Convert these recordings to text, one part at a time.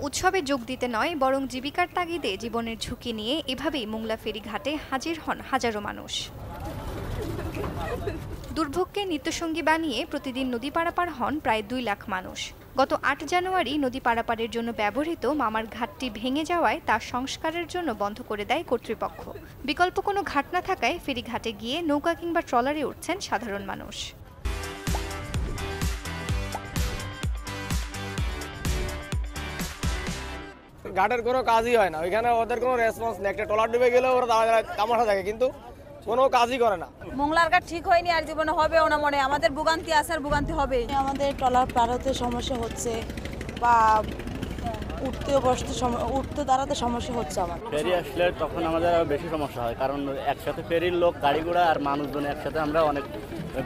উৎসবে যোগ দিতে নয়, বরং জীবিকার তাগিদে জীবনের ঝুঁকি নিয়ে এভাবেই মোংলা ফেরিঘাটে হাজির হন হাজারো মানুষ। দুর্ভোগকে নিত্যসঙ্গী বানিয়ে প্রতিদিন নদী পারাপার হন প্রায় 2 লাখ মানুষ। গত 8 জানুয়ারি নদী পারাপারের জন্য ব্যবহৃত মামার ঘাটটি ভেঙে যাওয়ায় তা সংস্কারের জন্য বন্ধ করে দেয় কর্তৃপক্ষ। বিকল্প কোনো ঘাট না থাকায় ফেরিঘাটে গিয়ে নৌকা কিংবা ট্রলারে উঠছেন সাধারণ মানুষ। ঘাটের কোনো কাজই হয় না, ওইখানে ওদের কোনো রেসপন্স নেই। একটা ট্রলার ডুবে গেলে ওরা তামাশা থাকে, কিন্তু কোনো কাজই করে না। মোংলার ঘাট ঠিক হয়নি, আর জীবনে হবেও না। মনে আমাদের ভোগান্তি আছে, আর ভোগান্তি হবে। আমাদের ট্রলার পার হতে সমস্যা হচ্ছে, বা উঠতে দাঁড়াতে সমস্যা হচ্ছে। আমার ফেরি আসলে তখন আমাদের আরো বেশি সমস্যা হয়, কারণ একসাথে ফেরির লোক, গাড়ি ঘোড়া আর মানুষজন একসাথে আমরা অনেক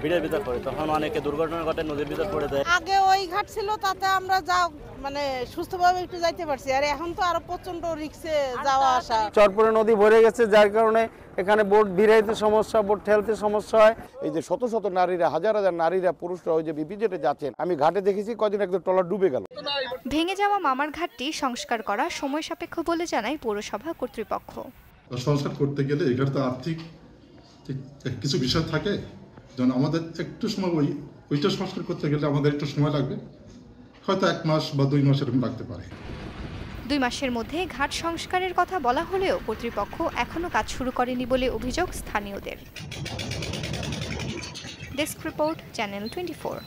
ভিড়ের ভিতর পড়ি, তখন অনেকে দুর্ঘটনা ঘটে, নদীর ভিতর পড়ে যায়। আগে ওই ঘাট ছিল, তাতে আমরা যা সুস্থভাবে একটু যাইতে পারছি, আর এখন তো আরো প্রচন্ড রিস্কে যাওয়া আসা। চরপুরে নদী ভরে গেছে, যার কারণে এখানে বোট ভিড়াইতে সমস্যা, বোট ঠেলতে সমস্যা হয়। এই যে শত শত নারীরা, হাজার হাজার নারীরা, পুরুষরা ওই যে বিপিজেটে যাচ্ছেন, আমি ঘাটে দেখেছি কদিন একদম ট্রলার ডুবে গেল। ভেঙে যাওয়া মামার ঘাটটি সংস্কার করা সময় সাপেক্ষ বলে জানায় পৌরসভা কর্তৃপক্ষ। সংস্কার করতে গেলে এখানে তো আর্থিক কিছু বিষয় থাকে, যেমন আমাদের একটু সময় ওইটা সংস্কার করতে গেলে আমাদের একটু সময় লাগবে, হয়তো 1 মাস বা 2 মাস এরকম লাগতে পারে। 2 মাসের মধ্যে ঘাট সংস্কারের কথা বলা হলেও কর্তৃপক্ষ এখনো কাজ শুরু করেনি বলে অভিযোগ স্থানীয়দের। Desk report, channel 24।